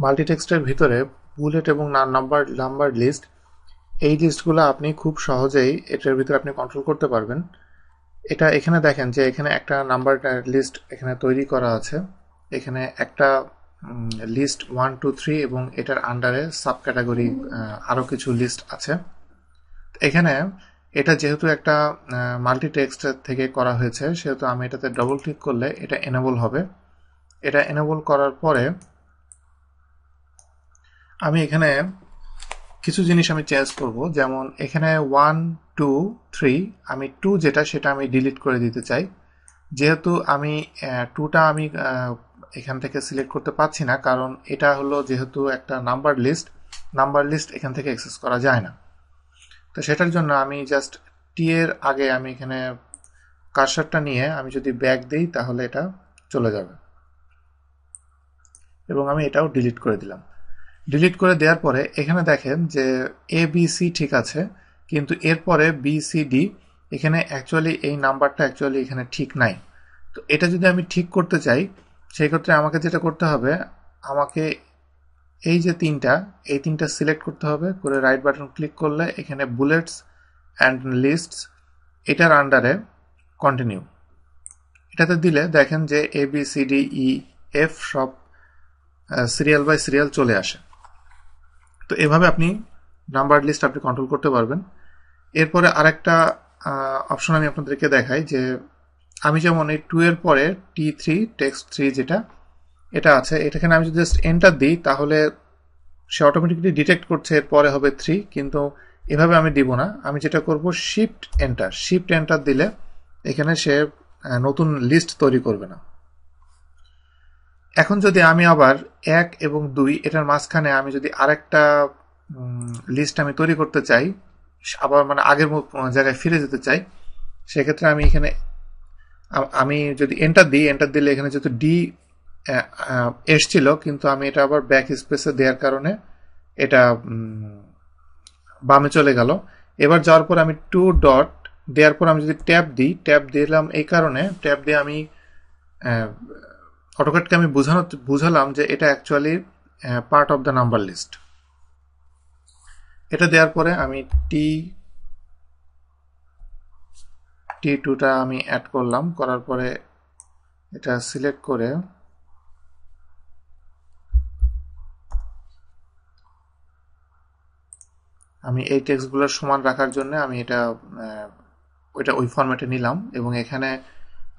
মাল্টিটেক্সটের ভিতরে বুলেট এবং number list, এই লিস্টগুলো আপনি খুব সহজেই এটার ভিতরে আপনি কন্ট্রোল করতে পারবেন। এটা এখানে দেখেন যে এখানে একটা নাম্বার লিস্ট এখানে তৈরি করা আছে। এখানে একটা লিস্ট 1 2 3 এবং এটার আন্ডারে সাব ক্যাটাগরি আরও কিছু লিস্ট আছে। এখানে এটা যেহেতু একটা মাল্টিটেক্সট থেকে করা হয়েছে, সেহেতু আমি এটাতে ডবল ক্লিক করলে এটা এনেবল হবে। এটা এনেবল করার পরে আমি এখানে কিছু জিনিস আমি চেঞ্জ করব। যেমন এখানে 1 2 3 আমি 2 যেটা সেটা আমি ডিলিট করে দিতে চাই। যেহেতু আমি 2টা আমি এখান থেকে সিলেক্ট করতে পারছি না, কারণ এটা হলো যেহেতু একটা নাম্বার লিস্ট এখান থেকে অ্যাক্সেস করা যায় না। তো সেটার জন্য আমি জাস্ট টি এর আগে আমি এখানে কার্সারটা নিয়ে আমি যদি ব্যাক দিই তাহলে এটা চলে যাবে, এবং আমি এটাও ডিলিট করে দিলাম। ডিলিট করে দেওয়ার পরে এখানে দেখেন যে এ বি সি ঠিক আছে, কিন্তু এরপরে বি সি ডি এখানে অ্যাকচুয়ালি এই নাম্বারটা অ্যাকচুয়ালি এখানে ঠিক নাই। তো এটা যদি আমি ঠিক করতে চাই, সেই ক্ষেত্রে আমাকে যেটা করতে হবে, আমাকে এই যে এই তিনটা সিলেক্ট করতে হবে, করে রাইট বাটন ক্লিক করলে এখানে বুলেটস অ্যান্ড লিস্টস এটার আন্ডারে কন্টিনিউ এটাতে দিলে দেখেন যে A B C D E F সব সিরিয়াল বাই সিরিয়াল চলে আসে। তো এভাবে আপনি নাম্বার লিস্ট আপনি কন্ট্রোল করতে পারবেন। এরপরে আরেকটা অপশন আমি আপনাদেরকে দেখাই, যে আমি যেমন এই 2 এর পরে T3 টেক্সট 3 যেটা এটা আছে, এটাখানে আমি যদি জাস্ট এন্টার দিই তাহলে সে অটোমেটিক্যালি ডিটেক্ট করছে এরপরে হবে 3, কিন্তু এভাবে আমি দিব না। আমি যেটা করব, শিফট এন্টার দিলে এখানে সে নতুন লিস্ট তৈরি করবে না। এখন যদি আমি আবার 1 এবং 2 এটার মাঝখানে আমি যদি আরেকটা লিস্ট আমি তৈরি করতে চাই, আবার মানে আগের জায়গায় ফিরে যেতে চাই, সেক্ষেত্রে আমি এখানে আমি যদি এন্টার দিলে এখানে যেহেতু ডি এসছিল, কিন্তু আমি এটা আবার ব্যাক স্পেসে দেওয়ার কারণে এটা বামে চলে গেল। এবার যাওয়ার পর আমি 2 ডট দেওয়ার পর আমি যদি ট্যাব দিলাম, এই কারণে ট্যাব দিয়ে আমি অটোক্যাডকে আমি বুঝালাম যে এটা actually part of the number list. এটা দেওয়ার পরে আমি T2টা আমি অ্যাড করলাম, করার পরে এটা সিলেক্ট করে আমি এই টেক্সটগুলোর সমান রাখার জন্য আমি এটা ওই ফরম্যাটে নিলাম, এবং এখানে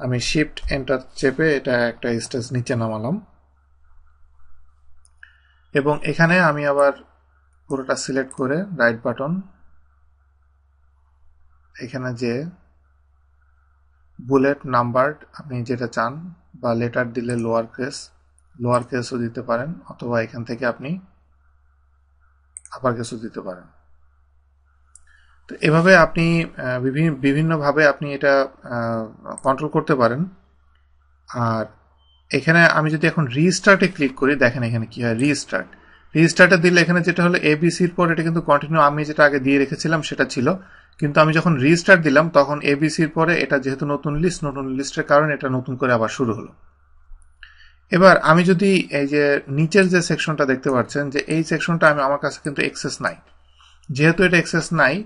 আমি শিফট এন্টার চেপে এটা একটা স্টেজ নিচে নামালাম, এবং এখানে আমি আবার পুরোটা সিলেক্ট করে রাইট বাটন, এখানে যে বুলেট নাম্বার আপনি যেটা চান, বা লেটার দিলে লোয়ার কেসও দিতে পারেন, অথবা এখান থেকে আপনি আপার কেসও দিতে পারেন। তো এভাবে আপনি বিভিন্নভাবে আপনি এটা কন্ট্রোল করতে পারেন। আর এখানে আমি যদি এখন রিস্টার্টে ক্লিক করি, দেখেন এখানে কি হয়, রিস্টার্টে দিলে এখানে যেটা হলো এবিসির পর এটা কিন্তু কন্টিনিউ আমি যেটা আগে দিয়ে রেখেছিলাম সেটা ছিল, কিন্তু আমি যখন রিস্টার্ট দিলাম তখন এবিসির পরে এটা যেহেতু নতুন লিস্টের কারণে এটা নতুন করে আবার শুরু হলো। এবার আমি যদি এই যে নিচের যে সেকশনটা দেখতে পাচ্ছেন, যে এই সেকশনটা আমার কাছে কিন্তু অ্যাক্সেস নাই, যেহেতু এটা অ্যাক্সেস নাই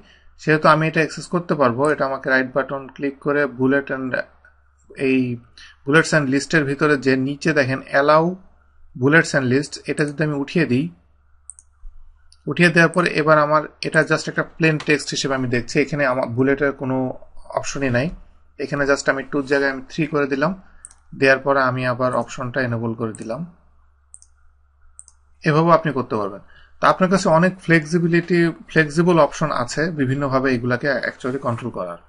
সেহেতু আমি এটা অ্যাক্সেস করতে পারবো। এটা আমাকে রাইট বাটন ক্লিক করে বুলেটস অ্যান্ড লিস্টের ভিতরে যে নিচে দেখেন অ্যালাউ বুলেটস অ্যান্ড লিস্ট, এটা যদি আমি উঠিয়ে দেওয়ার পরে এবার আমার এটা জাস্ট একটা প্লেন টেক্সট হিসেবে আমি দেখছি, এখানে আমার বুলেটের কোনো অপশনই নাই। এখানে জাস্ট আমি 2 জায়গায় আমি 3 করে দিলাম, দেওয়ার পরে আমি আবার অপশনটা এনেবল করে দিলাম। এভাবে আপনি করতে পারবেন। তো আপনার কাছে অনেক ফ্লেক্সিবল অপশন আছে বিভিন্নভাবে এগুলাকে অ্যাকচুয়ালি কন্ট্রোল করার।